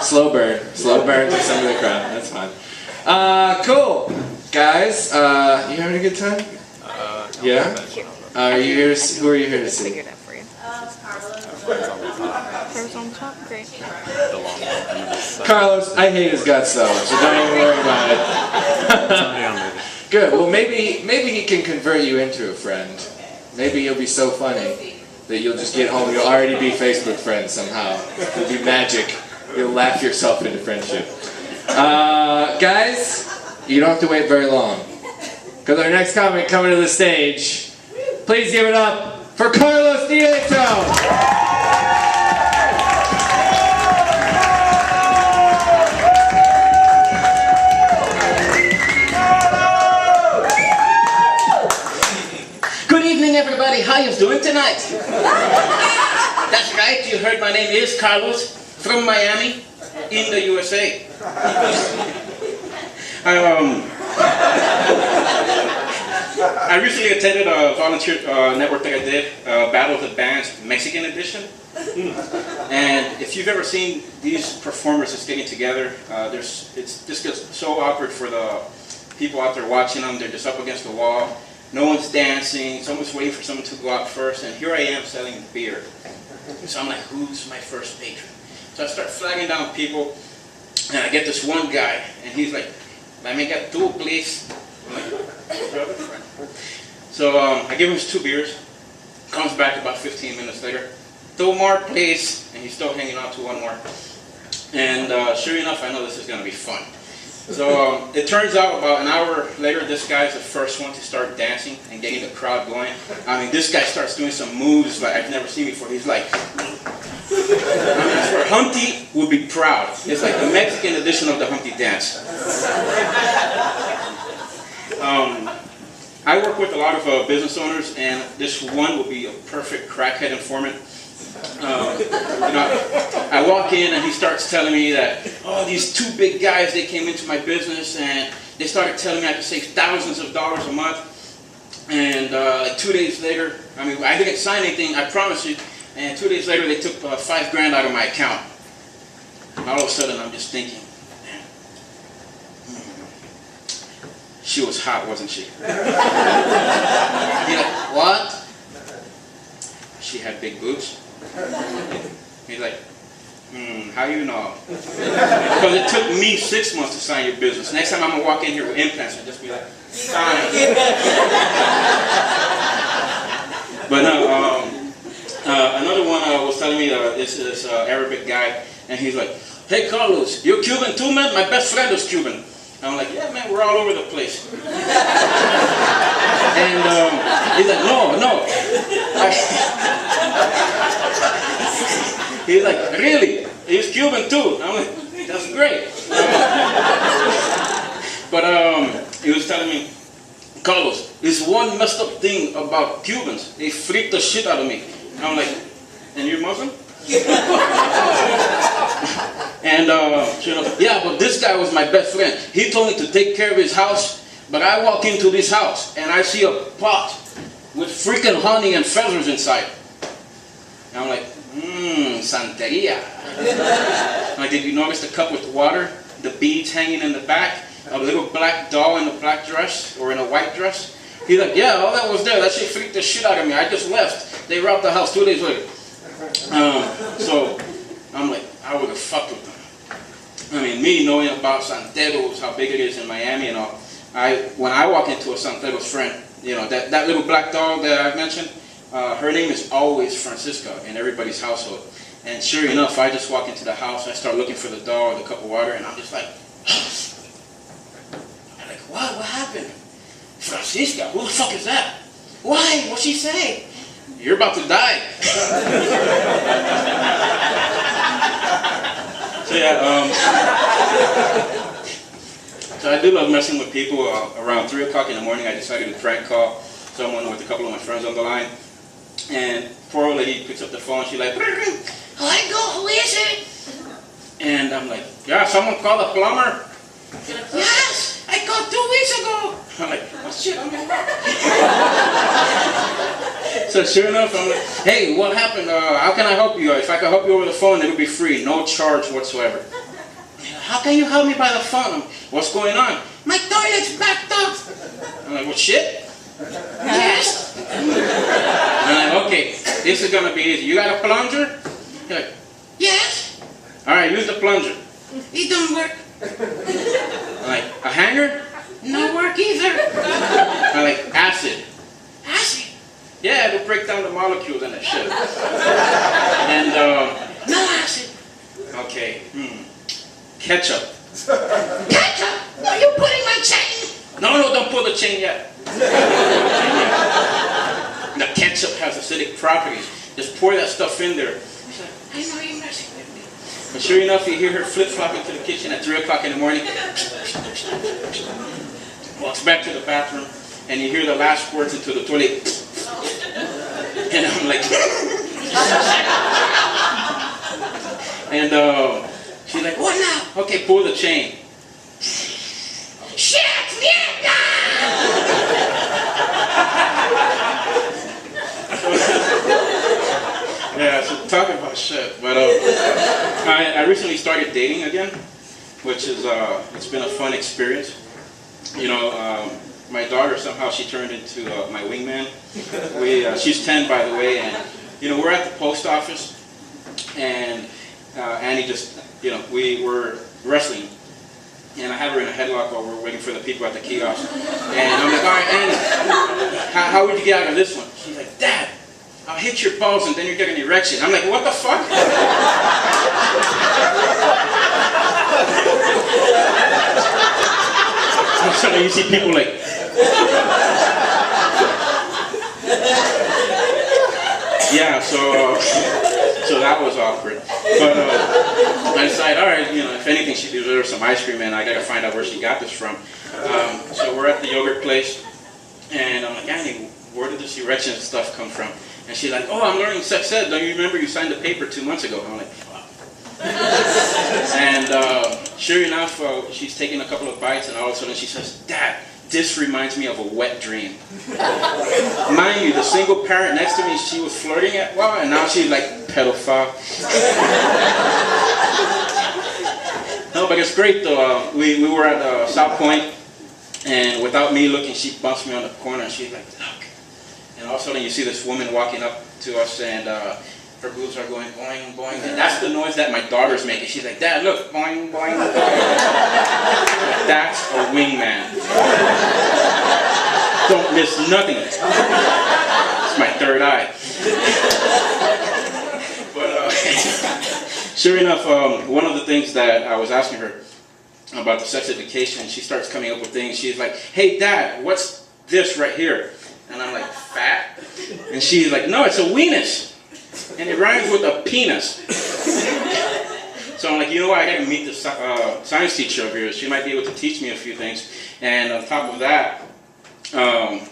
Slow burn to some of the crowd. That's fine. Cool, guys. You having a good time? Yeah. Are you here? Who are you here to see? Carlos on top, great. Carlos, I hate his guts though, so don't even worry about it. Good. Well, maybe he can convert you into a friend. Maybe he'll be so funny that you'll just get home. You'll already be Facebook friends somehow. It'll be magic. You'll laugh yourself into friendship. Guys, you don't have to wait very long, because our next comic coming to the stage. Please give it up for Carlos Nieto. Everybody, how you doing tonight? That's right, you heard my name is Carlos from Miami in the USA. I recently attended a volunteer network that I did, Battle of the Bands Mexican edition. And if you've ever seen these performers just getting together, this gets so awkward for the people out there watching them. They're just up against the wall. No one's dancing, someone's waiting for someone to go out first, and here I am selling beer. So I'm like, who's my first patron? So I start flagging down people, and I get this one guy, and he's like, let me get two, please. I'm like, brother, friend. So I give him his 2 beers, comes back about 15 minutes later, 2 more, please, and he's still hanging on to 1 more. And sure enough, I know this is going to be fun. So it turns out about an hour later, this guy's the first one to start dancing and getting the crowd going. I mean, this guy starts doing some moves like I've never seen before. He's like, I swear, Humpty would be proud. It's like the Mexican edition of the Humpty dance. I work with a lot of business owners, and this one will be a perfect crackhead informant. I walk in and he starts telling me that, oh, these 2 big guys, they came into my business and they started telling me I could save thousands of dollars a month. And like 2 days later, I mean, I didn't sign anything, I promise you. And 2 days later, they took $5 grand out of my account. And all of a sudden, I'm just thinking, man, she was hot, wasn't she? You're like, what? She had big boobs. He's like, how you know? Because it took me 6 months to sign your business. Next time I'm going to walk in here with implants and just be like, sign. But no, another one was telling me this Arabic guy, and he's like, hey Carlos, you're Cuban too, man? My best friend is Cuban. I'm like, yeah, man, we're all over the place. And he's like, no. He's like, really? He's Cuban too. I'm like, that's great. But he was telling me, Carlos, there's one messed up thing about Cubans. They freak the shit out of me. And I'm like, and you're Muslim? And yeah, but this guy was my best friend. He told me to take care of his house, but I walk into this house and I see a pot with freaking honey and feathers inside. And I'm like, Santeria. I'm like, did you notice the cup with water, the beads hanging in the back, a little black doll in a black dress or in a white dress? He's like, yeah, all that was there. That shit freaked the shit out of me. I just left. They robbed the house 2 days later. So I'm like, I would have fucked with them. I mean, me knowing about Santeros, how big it is in Miami and all, when I walk into a Santero's friend, you know, that little black doll that I mentioned, her name is always Francisca in everybody's household. And sure enough, I just walk into the house, I start looking for the doll or the cup of water, and I'm just like, I'm like, what happened? Francisca, who the fuck is that? Why? What'd she say? You're about to die. So yeah, so I do love messing with people. Around 3 o'clock in the morning, I decided to prank call someone with a couple of my friends on the line. And poor old lady picks up the phone. She's like, who is it? And I'm like, yeah, someone called a plumber. She's like, yes, I called 2 weeks ago. I'm like, oh shit, I'm back. So sure enough, I'm like, hey, what happened? How can I help you? If I can help you over the phone, it'll be free, no charge whatsoever. How can you help me by the phone? What's going on? My toilet's backed up. I'm like, well, shit. Yes. I'm like, okay, this is gonna be easy. You got a plunger? He's like, yes. All right, use the plunger. It don't work. I'm like, a hanger? No work either. I'm like, acid. Acid? Yeah, it'll break down the molecules and that shit. And, no acid. Okay, ketchup. Ketchup? Are you pulling my chain? No, don't pull the chain yet. The ketchup has acidic properties. Just pour that stuff in there. She's like, I know you're messing with me. But sure enough, you hear her flip-flopping to the kitchen at 3 o'clock in the morning. Walks back to the bathroom, and you hear the last squirts into the toilet. And I'm like... And she's like, what now? Okay, pull the chain. Shit! Mierda! Yeah, so talking about shit. But I recently started dating again, which is it's been a fun experience. You know, my daughter somehow she turned into my wingman. She's 10, by the way, and you know we're at the post office, and Annie just, you know, we were wrestling, and I had her in a headlock while we were waiting for the people at the kiosk. And I'm like, all right, Annie, how would you get out of this one? She's like, Dad, I'll hit your balls and then you get an erection. I'm like, what the fuck? So you see people like, yeah, so that was awkward. But I decided, all right, you know, if anything, she deserves some ice cream, and I gotta find out where she got this from. So we're at the yogurt place, and I'm like, Annie, where did this erection stuff come from? And she's like, oh, I'm learning sex ed. Don't you remember you signed the paper 2 months ago? I'm like, fuck. And sure enough, she's taking a couple of bites, and all of a sudden she says, Dad, this reminds me of a wet dream. Mind you, the single parent next to me, she was flirting at well, and now she's like, pedophile. No, but it's great though. We were at South Point, and without me looking, she bumps me on the corner, and she's like, look. And all of a sudden you see this woman walking up to us, and her boobs are going boing, boing. And that's the noise that my daughter's making. She's like, Dad, look, boing, boing, boing. That's a wingman. Don't miss nothing. It's my third eye. But sure enough, one of the things that I was asking her about the sex education, she starts coming up with things. She's like, hey, Dad, what's this right here? And I'm like, fat? And she's like, no, it's a weenus. And it rhymes with a penis. So I'm like, you know what, I gotta meet the science teacher over here. She might be able to teach me a few things. And on top of that,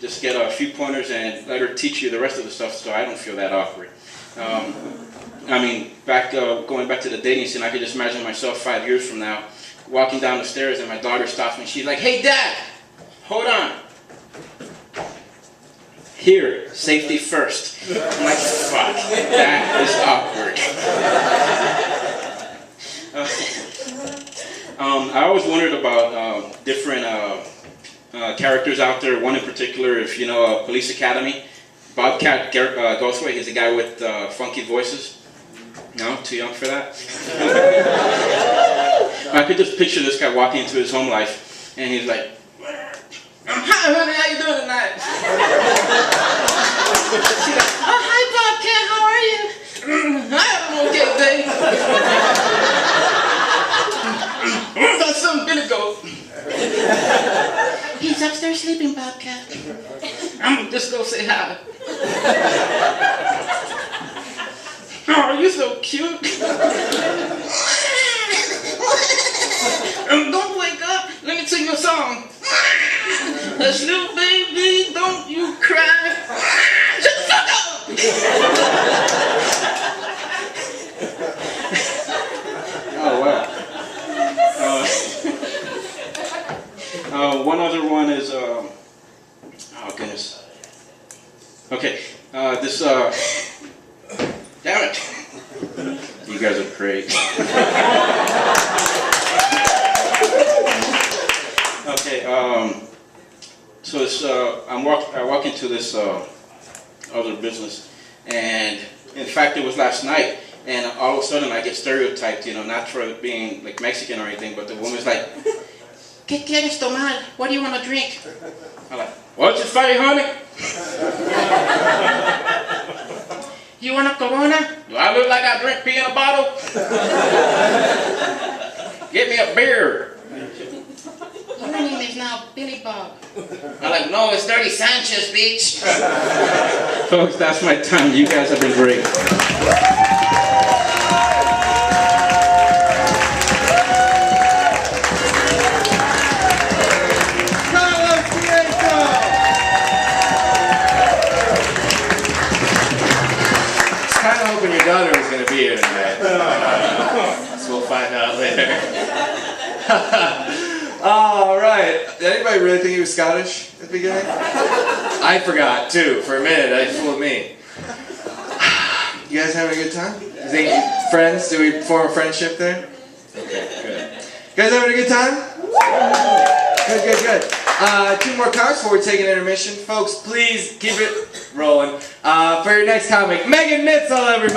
just get a few pointers and let her teach you the rest of the stuff so I don't feel that awkward. I mean, going back to the dating scene, I could just imagine myself 5 years from now, walking down the stairs and my daughter stops me. She's like, hey, Dad, hold on. Here, safety first. I'm like, fuck, that is awkward. I always wondered about different characters out there. One in particular, if you know Police Academy, Bobcat Goldthwait, he's a guy with funky voices. No, too young for that. I could just picture this guy walking into his home life, and he's like, hi, honey, how you doing tonight? She's like, oh, hi, Bobcat, how are you? I have an okay day. Where's that son gonna go? He's upstairs sleeping, Bobcat. I'm just gonna say hi. Oh, you're so cute. Don't wake up. Let me sing you a song. Hush, little baby, don't you cry. Shut the fuck up. Oh, wow. One other one is, oh, goodness. Okay, damn it. You guys are great. I walk into this other business, and in fact, it was last night, and all of a sudden I get stereotyped, not for being like Mexican or anything, but the woman's like, ¿Qué quieres tomar? What do you want to drink? I'm like, what'd you say, honey? You want a Corona? Do I look like I drink pee in a bottle? Get me a beer. Your name is now Billy Bob. I'm like, no, it's Dirty Sanchez, bitch. Folks, that's my time. You guys have been great. Kind of hoping your daughter was going to be here tonight. So we'll find out later. All right. Did anybody really think he was Scottish at the beginning? I forgot too. For a minute, I fooled me. You guys having a good time? You think friends? Do we form a friendship there? Okay, good. You guys having a good time? Good. 2 more cards before we take an intermission. Folks, please keep it rolling. For your next comic, Megan Mitzel, everybody.